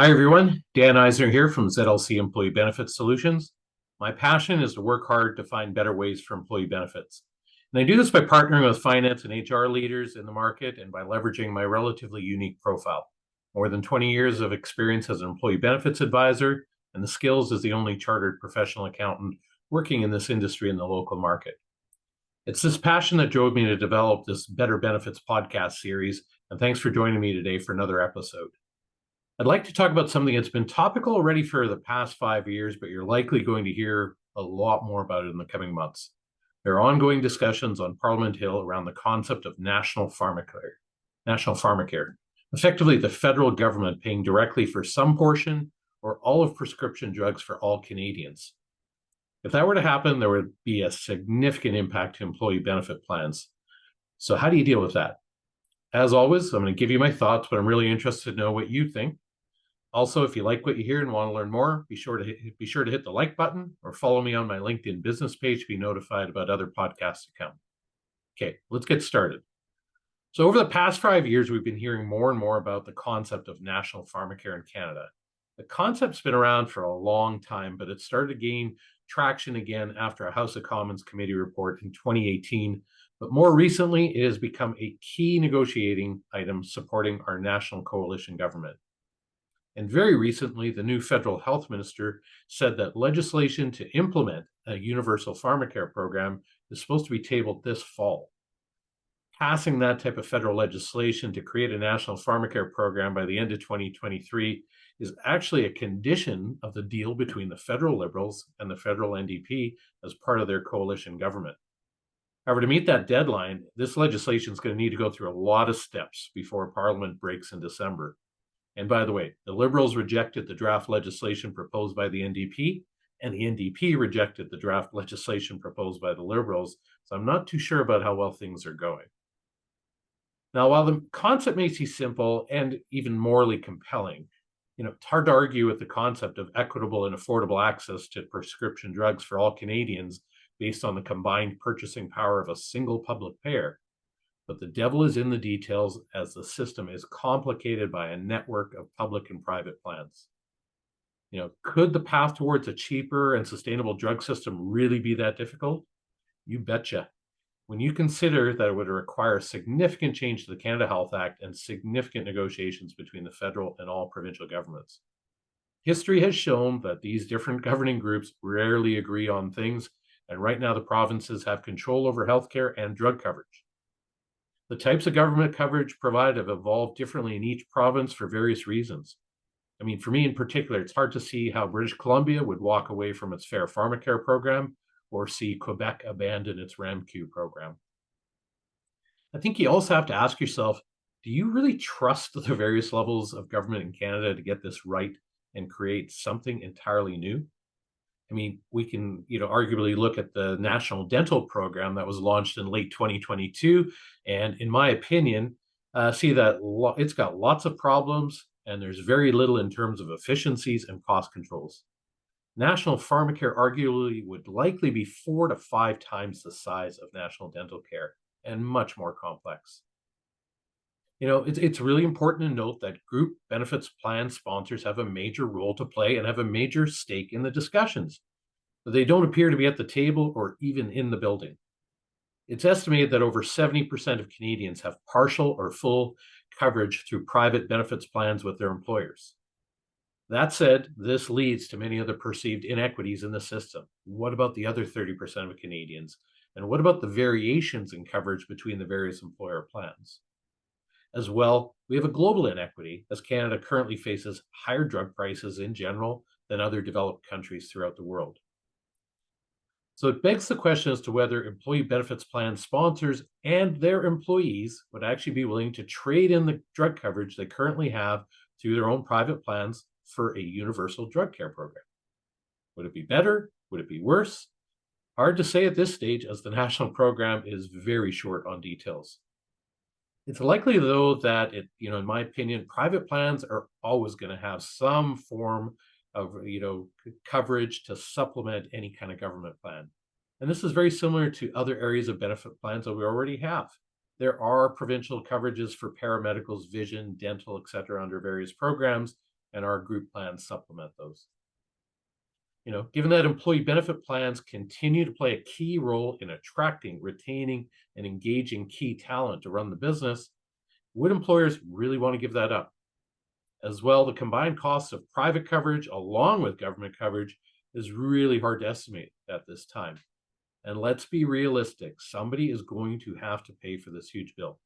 Hi, everyone. Dan Eisner here from ZLC Employee Benefit Solutions. My passion is to work hard to find better ways for employee benefits. And I do this by partnering with finance and HR leaders in the market and by leveraging my relatively unique profile. More than 20 years of experience as an employee benefits advisor and the skills as the only chartered professional accountant working in this industry in the local market. It's this passion that drove me to develop this Better Benefits podcast series, and thanks for joining me today for another episode. I'd like to talk about something that's been topical already for the past 5 years, but you're likely going to hear a lot more about it in the coming months. There are ongoing discussions on Parliament Hill around the concept of National Pharmacare, effectively the federal government paying directly for some portion or all of prescription drugs for all Canadians. If that were to happen, there would be a significant impact to employee benefit plans. So how do you deal with that? As always, I'm going to give you my thoughts, but I'm really interested to know what you think. Also, if you like what you hear and want to learn more, be sure to hit the like button or follow me on my LinkedIn business page to be notified about other podcasts to come. Okay, let's get started. So over the past 5 years, we've been hearing more and more about the concept of National Pharmacare in Canada. The concept's been around for a long time, but it started to gain traction again after a House of Commons committee report in 2018. But more recently, it has become a key negotiating item supporting our national coalition government. And very recently, the new federal health minister said that legislation to implement a universal pharmacare program is supposed to be tabled this fall. Passing that type of federal legislation to create a national pharmacare program by the end of 2023 is actually a condition of the deal between the federal Liberals and the federal NDP as part of their coalition government. However, to meet that deadline, this legislation is going to need to go through a lot of steps before Parliament breaks in December. And by the way, the Liberals rejected the draft legislation proposed by the NDP, and the NDP rejected the draft legislation proposed by the Liberals. So I'm not too sure about how well things are going. Now, while the concept may seem simple and even morally compelling, it's hard to argue with the concept of equitable and affordable access to prescription drugs for all Canadians based on the combined purchasing power of a single public payer. But the devil is in the details as the system is complicated by a network of public and private plans. Could the path towards a cheaper and sustainable drug system really be that difficult? You betcha. When you consider that it would require significant change to the Canada Health Act and significant negotiations between the federal and all provincial governments. History has shown that these different governing groups rarely agree on things, and right now the provinces have control over healthcare and drug coverage. The types of government coverage provided have evolved differently in each province for various reasons. For me in particular, it's hard to see how British Columbia would walk away from its fair pharmacare program or see Quebec abandon its RAMQ program. I think you also have to ask yourself, do you really trust the various levels of government in Canada to get this right and create something entirely new? We can, arguably look at the National Dental Program that was launched in late 2022, and in my opinion, see that it's got lots of problems, and there's very little in terms of efficiencies and cost controls. National Pharmacare arguably would likely be 4 to 5 times the size of National Dental Care and much more complex. It's really important to note that group benefits plan sponsors have a major role to play and have a major stake in the discussions, but they don't appear to be at the table or even in the building. It's estimated that over 70% of Canadians have partial or full coverage through private benefits plans with their employers. That said, this leads to many of the perceived inequities in the system. What about the other 30% of Canadians? And what about the variations in coverage between the various employer plans? As well, we have a global inequity as Canada currently faces higher drug prices in general than other developed countries throughout the world. So it begs the question as to whether employee benefits plan sponsors and their employees would actually be willing to trade in the drug coverage they currently have through their own private plans for a universal drug care program. Would it be better? Would it be worse? Hard to say at this stage as the national program is very short on details. It's likely, though, that in my opinion, private plans are always going to have some form of, coverage to supplement any kind of government plan. And this is very similar to other areas of benefit plans that we already have. There are provincial coverages for paramedicals, vision, dental, etc., under various programs, and our group plans supplement those. Given that employee benefit plans continue to play a key role in attracting, retaining, and engaging key talent to run the business, would employers really want to give that up? As well, the combined costs of private coverage along with government coverage is really hard to estimate at this time. And let's be realistic, somebody is going to have to pay for this huge bill.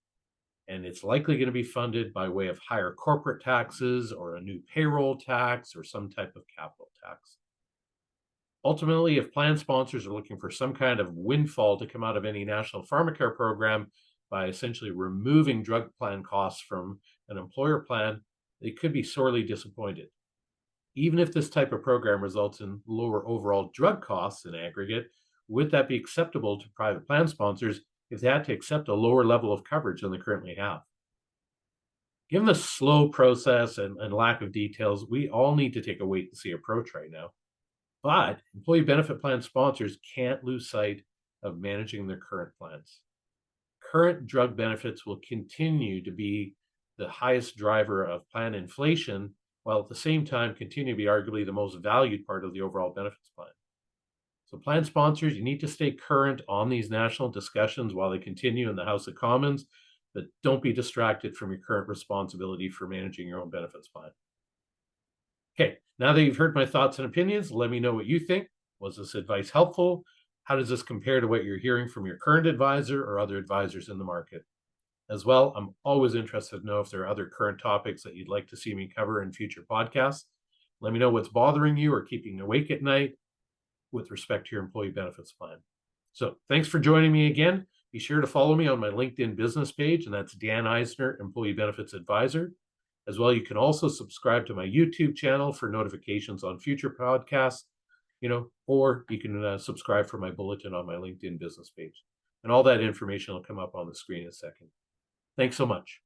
And it's likely going to be funded by way of higher corporate taxes or a new payroll tax or some type of capital tax. Ultimately, if plan sponsors are looking for some kind of windfall to come out of any National Pharmacare program by essentially removing drug plan costs from an employer plan, they could be sorely disappointed. Even if this type of program results in lower overall drug costs in aggregate, would that be acceptable to private plan sponsors if they had to accept a lower level of coverage than they currently have? Given the slow process and lack of details, we all need to take a wait and see approach right now. But employee benefit plan sponsors can't lose sight of managing their current plans. Current drug benefits will continue to be the highest driver of plan inflation, while at the same time continue to be arguably the most valued part of the overall benefits plan. So plan sponsors, you need to stay current on these national discussions while they continue in the House of Commons, but don't be distracted from your current responsibility for managing your own benefits plan. Okay, now that you've heard my thoughts and opinions, let me know what you think. Was this advice helpful? How does this compare to what you're hearing from your current advisor or other advisors in the market? As well, I'm always interested to know if there are other current topics that you'd like to see me cover in future podcasts. Let me know what's bothering you or keeping you awake at night with respect to your employee benefits plan. So thanks for joining me again. Be sure to follow me on my LinkedIn business page, and that's Dan Eisner, Employee Benefits Advisor. As well, you can also subscribe to my YouTube channel for notifications on future podcasts, or you can subscribe for my bulletin on my LinkedIn business page. And all that information will come up on the screen in a second. Thanks so much.